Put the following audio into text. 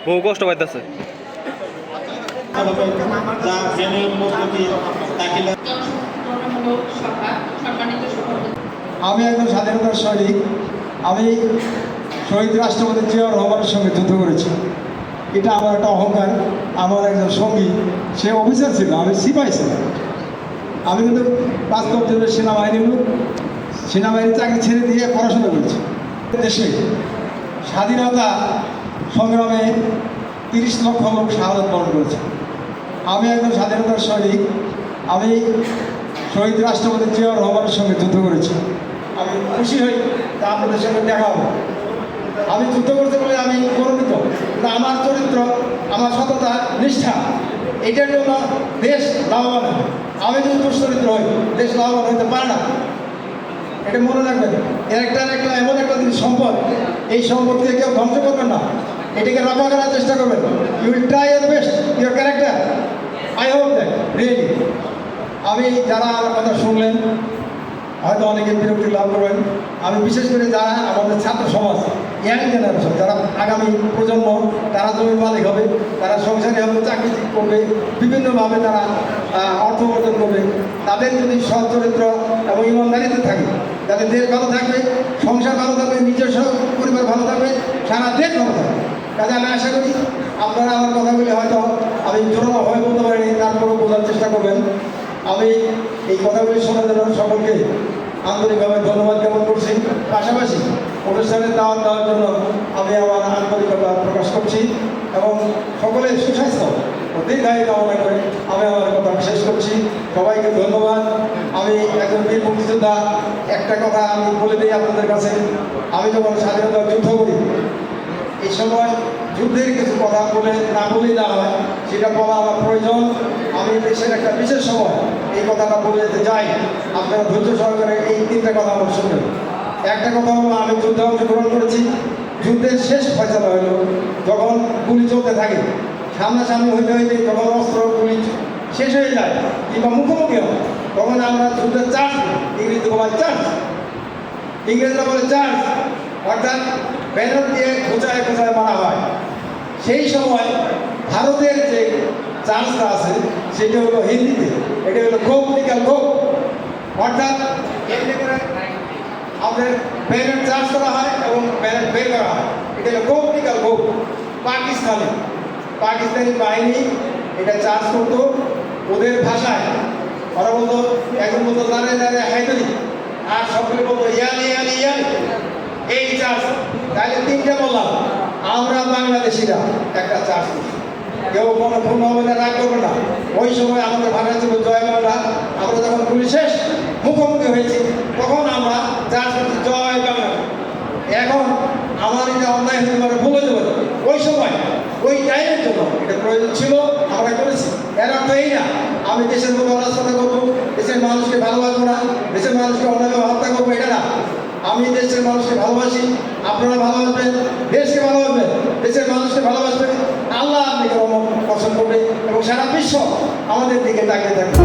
বহু কষ্ট পাইতেছে। আমি একজন স্বাধীনতার সৈনিক। আমি শহীদ রাষ্ট্রপতি জিয়াউর রহমানের সঙ্গে যুদ্ধ করেছি। এটা আমার একটা অহংকার। আমার একজন সঙ্গী, সে অফিসার ছিল, আমি সিপাহি ছিলাম। আমি কিন্তু বাস্তব জন্য সেনাবাহিনীর চাকরি ছেড়ে দিয়ে পড়াশোনা করেছি। দেশে স্বাধীনতা সংগ্রামে 30 লক্ষ লোক শাহাদাত বরণ করেছে। আমি একজন স্বাধীনতার সৈনিক। আমি শহীদ রাষ্ট্রপতি জিয়াউর রহমানের সঙ্গে যুদ্ধ করেছি। আমি খুশি হই তা আপনাদের সঙ্গে দেখা হবে। আমি যুদ্ধ করতে বলে আমি গর্বিত, কিন্তু আমার চরিত্র, আমার সততা, নিষ্ঠা, এটার জন্য দেশ লাভবান হয়। আমি যদি দুশ্চরিত্র হই, দেশ লাভবান হইতে পারে না। এটা মনে রাখবেন। এমন একটা জিনিস সম্পদ, এই সম্পদকে কেউ ধ্বংস করবেন না, এটাকে রক্ষা করার চেষ্টা করবেন। You will try your best, your character. I hope that really. আমি যারা আমার কথা শুনলেন, হয়তো অনেকে বিরক্তি লাভ করবেন। আমি বিশেষ করে যারা আমাদের ছাত্র সমাজ, ইয়াং জেনারেশন, যারা আগামী প্রজন্ম, তারা জমির মালিক হবে, তারা সংসারী হবে, চাকরি করবে, বিভিন্নভাবে তারা অর্থ উপার্জন করবে, তাদের যদি সৎ চরিত্র এবং ইমানদারিতে থাকে, তাদের দেশ ভালো থাকবে, সংসার ভালো থাকবে, নিজস্ব পরিবার ভালো থাকবে, সারা দেশ ভালো থাকবে। কাজে আমি আশা করি আপনারা আমার কথাগুলি হয়তো আমি জোরালোভাবে বলতে পারিনি, তারপরেও বোঝার চেষ্টা করবেন। আমি এই কথাগুলি শোনার জন্য সকলকে আন্তরিকভাবে ধন্যবাদ জ্ঞাপন করছি। পাশাপাশি অনুষ্ঠানের দাওয়াত দেওয়ার জন্য আমি আমার আন্তরিকতা প্রকাশ করছি এবং সকলের সুস্বাস্থ্য ও দীর্ঘায়ু কামনা করে আমি আমার কথা শেষ করছি। সবাইকে ধন্যবাদ। আমি একজন বীর মুক্তিযোদ্ধা। একটা কথা আমি বলে দিই আপনাদের কাছে, আমি যখন স্বাধীনতার যুদ্ধ করি, এই সময় যুদ্ধের কিছু কথা বলেই না হয়, সেটা বলা আমার প্রয়োজন। আমি দেশের একটা বিশেষ সময় এই কথাটা বলে যেতে চাই। আপনারা ধৈর্য সহকারে এই 3টা কথা আমার শুনবেন। একটা কথা হলো, আমি যুদ্ধে অংশগ্রহণ করেছি। যুদ্ধের শেষ ফয়সালা হলো যখন গুলি চলতে থাকে, সামনাসামনি হইতে হইতে যখন অস্ত্র গুলি শেষ হয়ে যায় কিংবা মুখোমুখি হয়, তখন আমরা যুদ্ধের চার্জ, ইংরেজিতে বলা হয় চার্জ, ইংরেজরা বলে চার্জ, অর্থাৎ ব্যানার দিয়ে খোঁচায় মারা হয়। সেই সময় ভারতের যে চার্জটা আছে সেটা হলো হিন্দিতে, এটা হলো গোপ নিকাল গোপ, অর্থাৎ এমনি করে আমাদের ব্যানার চার্জ করা হয় এবং ব্যানার বের করা হয়। এটা হলো গোপ নিকাল গোপ। পাকিস্তানি বাহিনী এটা চার্জ করতো ওদের ভাষায়। ওরা বলতো, একজন বলতো দাঁড়ে দাঁড়ে হায়দারি, আর সকলে বলতো ইয়ালি ইয়ালি ইয়ালি। এই চার্জ তাহলে 3টা বললাম। আমরা বাংলাদেশিরা একটা চার্জ করছি, কেউ কোনো ভুলভাবে রাগ করবে না। ওই সময় আমাদের ভাষা ছিল জয় বাংলা। আমরা যখন গুলি শেষ মুখোমুখি হয়েছি, তখন আমরা চার্জ করছি জয় বাংলা। এখন আমার এটা অন্যায় হতে পারে, ভুল হতে পারে, ওই সময় ওই টাইমের জন্য এটা প্রয়োজন ছিল, আমরা করেছি। এর অর্থ এই না আমি দেশের মতো অরাজকতা করবো, দেশের মানুষকে ভালোবাসবো না, দেশের মানুষকে অন্যায়ভাবে হত্যা করবো, এটা না। আমি দেশের মানুষকে ভালোবাসি, আপনারা ভালোবাসবেন, দেশকে ভালোবাসবেন, দেশের মানুষকে ভালোবাসবেন, আল্লাহ আপনাকে পছন্দ করবে এবং সারা বিশ্ব আমাদের দিকে তাকিয়ে থাকবে।